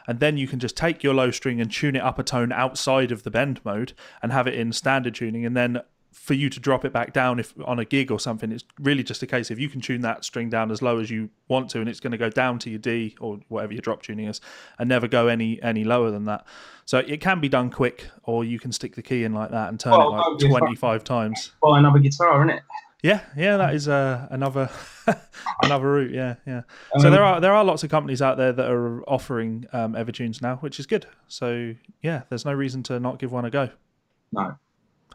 and then you can just take your low string and tune it up a tone outside of the bend mode and have it in standard tuning, and then for you to drop it back down if on a gig or something, it's really just a case of you can tune that string down as low as you want to, and it's going to go down to your D or whatever your drop tuning is and never go any lower than that. So it can be done quick, or you can stick the key in like that and turn it like 25 times. Buy another guitar, isn't it? Yeah, that is another route. Yeah. So there are lots of companies out there that are offering Evertunes now, which is good. So yeah, there's no reason to not give one a go. No.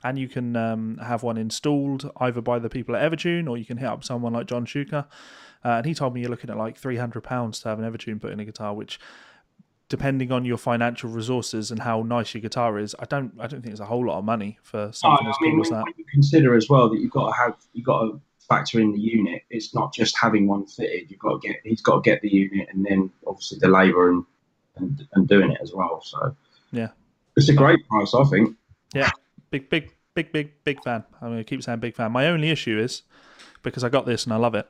And you can have one installed either by the people at Evertune, or you can hit up someone like John Shuker. And he told me you're looking at like £300 to have an Evertune put in a guitar, which, depending on your financial resources and how nice your guitar is, I don't think it's a whole lot of money for something as cool as that. You consider as well that you've got to factor in the unit. It's not just having one fitted. He's got to get the unit, and then obviously the labour and doing it as well. So yeah, it's a great price, I think. Yeah, big fan. I'm going to keep saying big fan. My only issue is because I got this and I love it.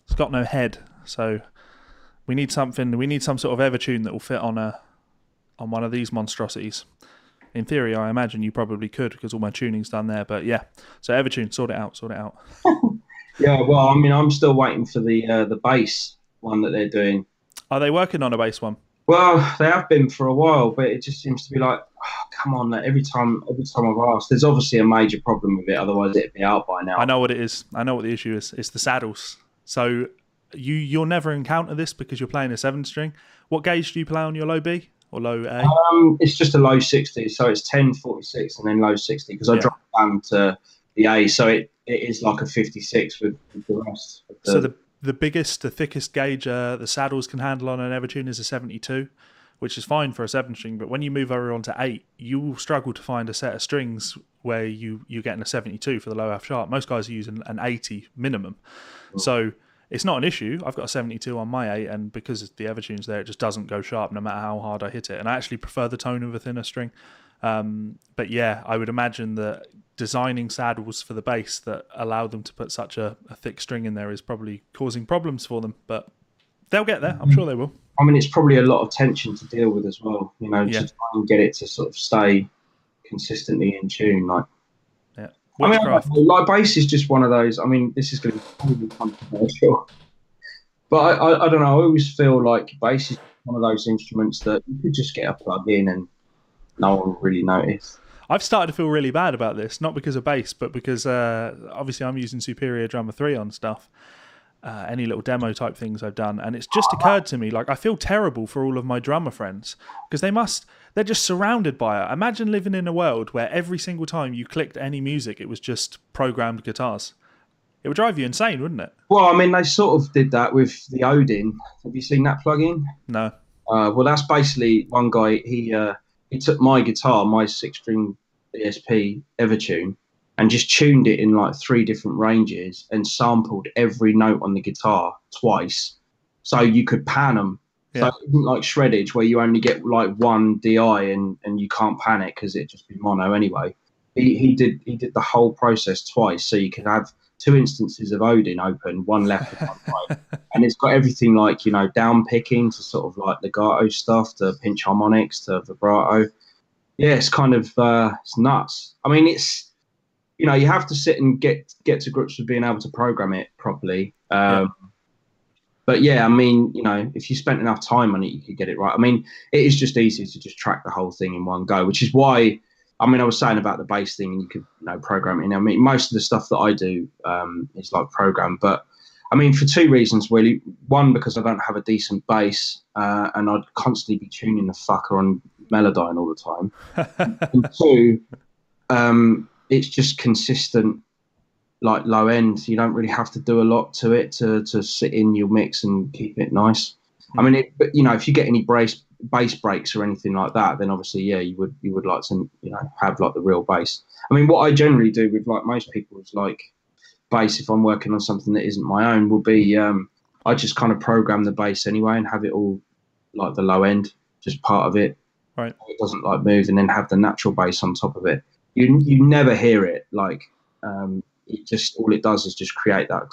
It's got no head, so we need some sort of Evertune that will fit on one of these monstrosities. In theory, I imagine you probably could because all my tuning's done there. But yeah, so Evertune, sort it out. Yeah, well, I mean, I'm still waiting for the bass one that they're doing. Are they working on a bass one? Well, they have been for a while, but it just seems to be like, oh, come on, every time I've asked, there's obviously a major problem with it. Otherwise, it'd be out by now. I know what it is. I know what the issue is. It's the saddles. So you'll never encounter this because you're playing a 7-string. What gauge do you play on your low B or low A? It's just a low 60, so it's 10, 46, and then low 60 because I dropped down to the A, so it is like a 56 with the rest. So the biggest, the thickest gauge the saddles can handle on an Evertune is a 72, which is fine for a 7-string. But when you move over onto 8, you will struggle to find a set of strings where you're getting a 72 for the low F sharp. Most guys are using an 80 minimum. So it's not an issue. I've got a 72 on my 8, and because the Evertune's there, it just doesn't go sharp no matter how hard I hit it. And I actually prefer the tone of a thinner string. But yeah, I would imagine that designing saddles for the bass that allow them to put such a thick string in there is probably causing problems for them. But they'll get there. I'm sure they will. I mean, it's probably a lot of tension to deal with as well, to try and get it to sort of stay consistently in tune. Like bass is just one of those. I mean, this is going to be probably controversial, but I don't know. I always feel like bass is one of those instruments that you could just get a plug in and no one will really notice. I've started to feel really bad about this, not because of bass, but because obviously I'm using Superior Drummer 3 on stuff. Any little demo type things I've done, and it's just occurred to me, like, I feel terrible for all of my drummer friends because they're just surrounded by it. Imagine living in a world where every single time you clicked any music, it was just programmed guitars. It would drive you insane, wouldn't it? Well, I mean, they sort of did that with the Odin. Have you seen that plugin? No. Well, that's basically one guy. He took my guitar, my 6-string ESP Evertune, and just tuned it in like 3 different ranges and sampled every note on the guitar twice, so you could pan them. Yeah. So it isn't like shreddage where you only get like one DI and you can't pan it because it'd just be mono anyway. He did the whole process twice, so you could have 2 instances of Odin open, one left and one right, and it's got everything like down picking to sort of like legato stuff to pinch harmonics to vibrato. Yeah, it's kind of it's nuts. I mean, you have to sit and get to grips with being able to program it properly. But yeah, I mean, if you spent enough time on it, you could get it right. I mean, it is just easy to just track the whole thing in one go, which is why, I mean, I was saying about the bass thing, and you could program it in. I mean, most of the stuff that I do is like program, but I mean, for two reasons really. One, because I don't have a decent bass, and I'd constantly be tuning the fucker on Melodyne all the time. And two, it's just consistent, like low end. You don't really have to do a lot to it to sit in your mix and keep it nice. I mean, but if you get any bass breaks or anything like that, then obviously, yeah, you would like to have like the real bass. I mean, what I generally do with like most people is like bass, if I'm working on something that isn't my own, will be I just kind of program the bass anyway and have it all like the low end, just part of it. Right. It doesn't like move, and then have the natural bass on top of it. You never hear it like. It just, all it does is just create that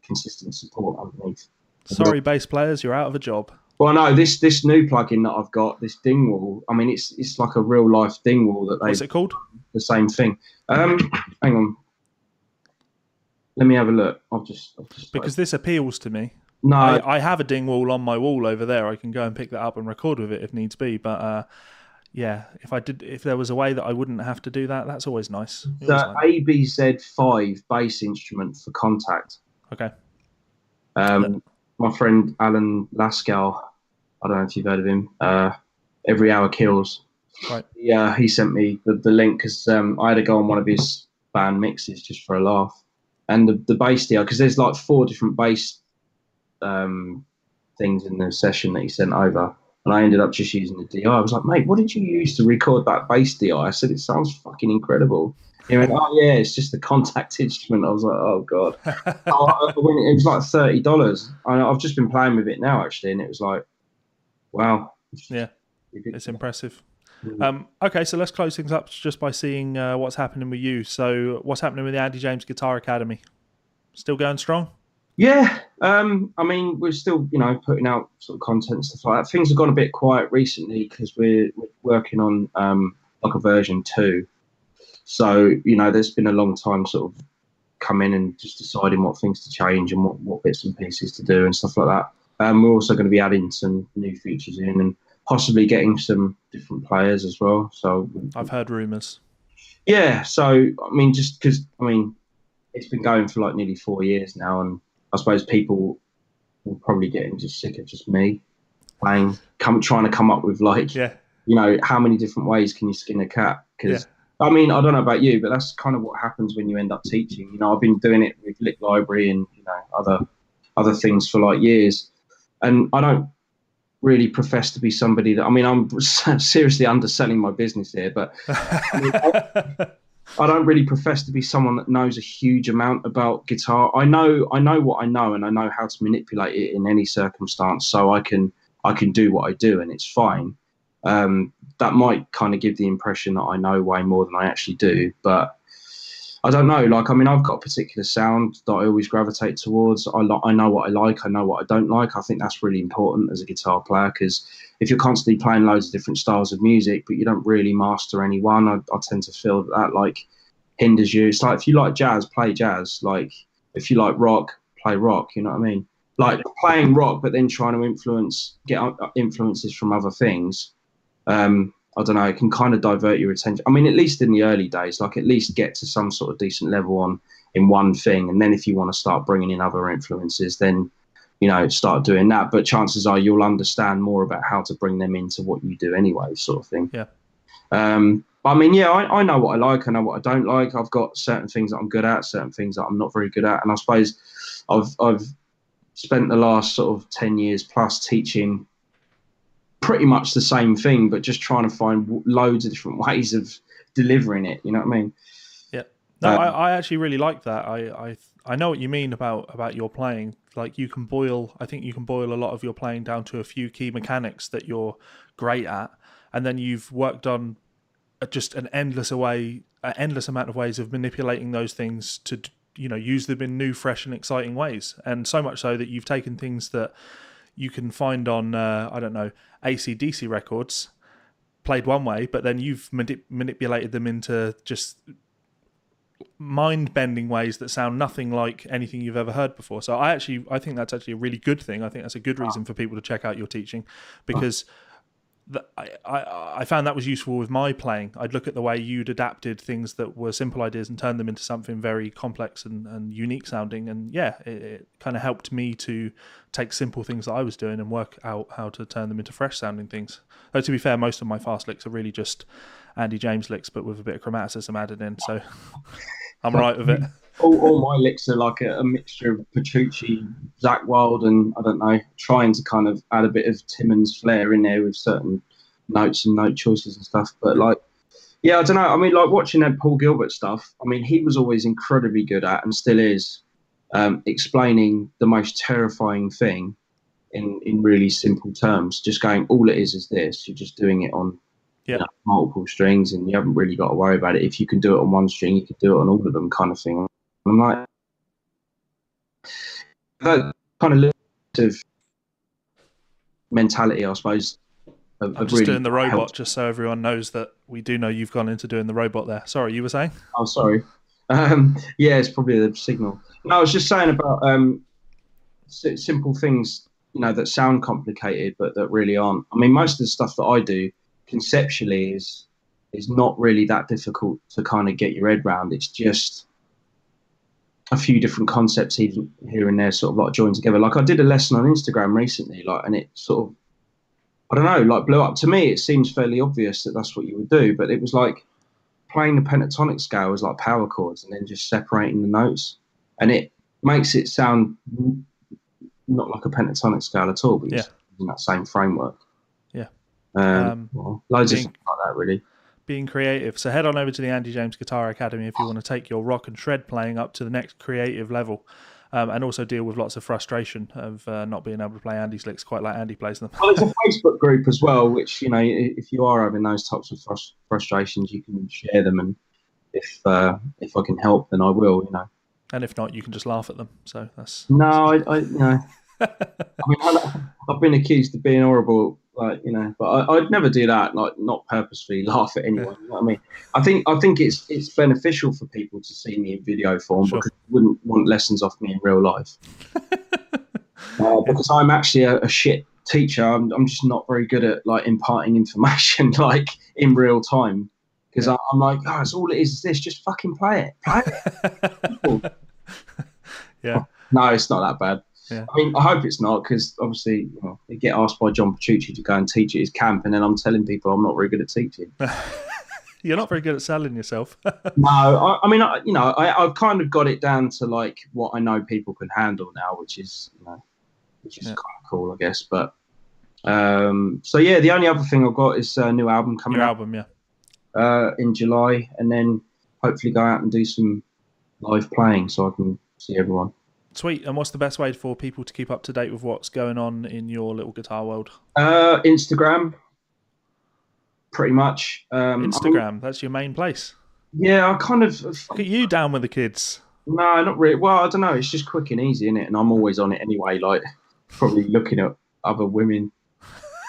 consistent support underneath. Sorry, bass players, you're out of a job. Well, no, this new plugin that I've got, this Dingwall. I mean, it's like a real life Dingwall that they. What's it called? The same thing. Hang on, let me have a look. I've just because this appeals to me. No, I have a Dingwall on my wall over there. I can go and pick that up and record with it if needs be. But yeah, if there was a way that I wouldn't have to do that, that's always nice. The ABZ5 bass instrument for Contact. Okay. My friend Alan Laskell, I don't know if you've heard of him. Every Hour Kills. Right. Yeah, he sent me the link because I had to go on one of his band mixes just for a laugh. And the bass deal, because there's like 4 different bass things in the session that he sent over. And I ended up just using the DI. I was like, mate, what did you use to record that bass DI? I said, it sounds fucking incredible. He went, oh, yeah, it's just the Contact instrument. I was like, oh, God. It was like $30. I've just been playing with it now, actually, and it was like, wow. Yeah, it's impressive. Okay, so let's close things up just by seeing what's happening with you. So what's happening with the Andy James Guitar Academy? Still going strong? Yeah, I mean, we're still, putting out sort of content and stuff like that. Things have gone a bit quiet recently because we're working on like a version 2. So, there's been a long time sort of coming and just deciding what things to change and what bits and pieces to do and stuff like that. We're also going to be adding some new features in and possibly getting some different players as well. So I've heard rumours. Yeah, so, I mean, just because, it's been going for like nearly 4 years now, and I suppose people will probably get just sick of just me trying to come up with like, how many different ways can you skin a cat? Because I mean, I don't know about you, but that's kind of what happens when you end up teaching. I've been doing it with Lick Library and other things for like years, and I don't really profess to be somebody that. I mean, I'm seriously underselling my business here, but. I don't really profess to be someone that knows a huge amount about guitar. I know what I know, and I know how to manipulate it in any circumstance, so I can do what I do, and it's fine. That might kind of give the impression that I know way more than I actually do, but I don't know. Like, I mean, I've got a particular sound that I always gravitate towards. I know what I like. I know what I don't like. I think that's really important as a guitar player, because if you're constantly playing loads of different styles of music, but you don't really master any one, I tend to feel that like hinders you. It's like if you like jazz, play jazz. Like if you like rock, play rock. You know what I mean? Like playing rock, but then trying to get influences from other things. I don't know, it can kind of divert your attention. I mean, at least in the early days, like at least get to some sort of decent level in one thing. And then if you want to start bringing in other influences, then, start doing that. But chances are you'll understand more about how to bring them into what you do anyway, sort of thing. Yeah. I mean, yeah, I know what I like. I know what I don't like. I've got certain things that I'm good at, certain things that I'm not very good at. And I suppose I've spent the last sort of 10 years plus teaching pretty much the same thing, but just trying to find loads of different ways of delivering it. You know what I mean? Yeah. No, I actually really like that. I know what you mean about your playing. Like I think you can boil a lot of your playing down to a few key mechanics that you're great at, and then you've worked on just an endless amount of ways of manipulating those things to use them in new, fresh, and exciting ways. And so much so that you've taken things that you can find on I don't know, AC/DC records, played one way, but then you've manipulated them into just mind-bending ways that sound nothing like anything you've ever heard before. So I think that's actually a really good thing. I think that's a good reason for people to check out your teaching, because I found that was useful with my playing. I'd look at the way you'd adapted things that were simple ideas and turned them into something very complex and unique sounding. And yeah, it kind of helped me to take simple things that I was doing and work out how to turn them into fresh sounding things. Though to be fair, most of my fast licks are really just Andy James licks, but with a bit of chromaticism added in. So I'm right with it. All my licks are like a mixture of Petrucci, Zach Wilde, and I don't know, trying to kind of add a bit of Timmons flair in there with certain notes and note choices and stuff. But like, yeah, I don't know. I mean, like watching that Paul Gilbert stuff, I mean, he was always incredibly good at, and still is, explaining the most terrifying thing in really simple terms. Just going, all it is this. You're just doing it on multiple strings, and you haven't really got to worry about it. If you can do it on one string, you can do it on all of them, kind of thing. I'm like, that kind of mentality, I suppose. I'm just really doing the robot, helped. Just so everyone knows that we do know you've gone into doing the robot there. Sorry, you were saying? Oh, sorry. Yeah, it's probably the signal. No, I was just saying about simple things, that sound complicated, but that really aren't. I mean, most of the stuff that I do conceptually is not really that difficult to kind of get your head around. It's just a few different concepts even here and there sort of like joined together. Like I did a lesson on Instagram recently, and it sort of, I don't know, like blew up. To me, it seems fairly obvious that that's what you would do, but it was like playing the pentatonic scale as like power chords and then just separating the notes, and it makes it sound not like a pentatonic scale at all, but it's in that same framework. Yeah. Loads of things like that, really. Being creative. So head on over to the Andy James Guitar Academy if you want to take your rock and shred playing up to the next creative level, and also deal with lots of frustration of not being able to play Andy's licks quite like Andy plays them. Well, there's a Facebook group as well, which, if you are having those types of frustrations, you can share them, and if I can help, then I will, And if not, you can just laugh at them. So that's... No, I I mean, I've been accused of being horrible, but I'd never do that, like not purposefully laugh at anyone. You know what I mean? I think it's beneficial for people to see me in video form, because they wouldn't want lessons off me in real life. Because I'm actually a shit teacher. I'm just not very good at like imparting information like in real time. Because I'm like, it's all it is this. Just fucking play it. Yeah. No, it's not that bad. Yeah. I mean, I hope it's not, because obviously you get asked by John Petrucci to go and teach at his camp, and then I'm telling people I'm not very good at teaching. You're not very good at selling yourself. No, I mean, I've kind of got it down to like what I know people can handle now, which is kind of cool, I guess. But so yeah, the only other thing I've got is a new album coming up. In July, and then hopefully go out and do some live playing so I can see everyone. Sweet. And what's the best way for people to keep up to date with what's going on in your little guitar world? Instagram, pretty much. Instagram, that's your main place. Yeah, I kind of... Look at you down with the kids. No, not really. Well, I don't know. It's just quick and easy, isn't it? And I'm always on it anyway, like probably looking at other women.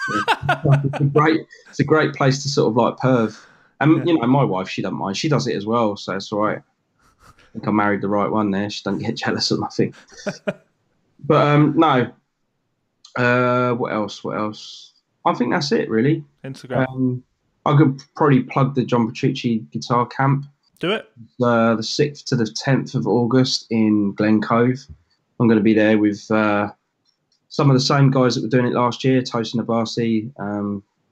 It's a great place to sort of like perv. And, my wife, she doesn't mind. She does it as well, so it's all right. I think I married the right one there. She doesn't get jealous or nothing. But no. What else? I think that's it, really. Instagram. I could probably plug the John Petrucci Guitar Camp. Do it. The 6th to the 10th of August in Glen Cove. I'm going to be there with some of the same guys that were doing it last year. Tosin Abasi,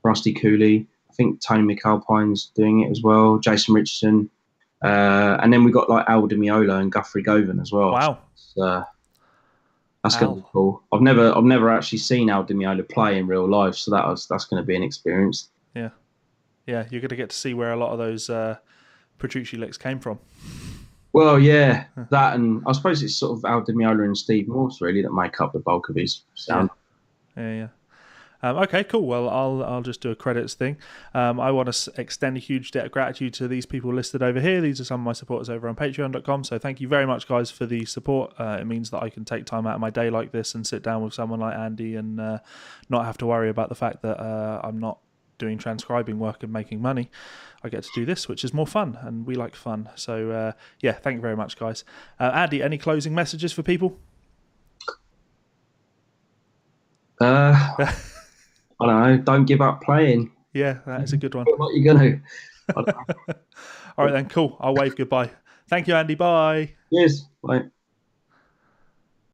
Rusty Cooley. I think Tony McAlpine's doing it as well. Jason Richardson. And then we got like Al Di Meola and Guthrie Govan as well. Wow. So, that's going to be cool. I've never actually seen Al Di Meola play in real life, so that's going to be an experience. Yeah. Yeah, you're going to get to see where a lot of those Petrucci licks came from. Well, yeah, that, and I suppose it's sort of Al Di Meola and Steve Morse really that make up the bulk of his sound. Yeah. Okay, cool. Well, I'll just do a credits thing. I want to extend a huge debt of gratitude to these people listed over here. These are some of my supporters over on patreon.com. So thank you very much, guys, for the support. It means that I can take time out of my day like this and sit down with someone like Andy and not have to worry about the fact that I'm not doing transcribing work and making money, I get to do this, which is more fun, and we like fun. So yeah, thank you very much, guys. Andy, any closing messages for people? I don't know. Don't give up playing. Yeah, that is a good one. What are you going to? All right then, cool. I'll wave goodbye. Thank you, Andy. Bye. Cheers. Bye.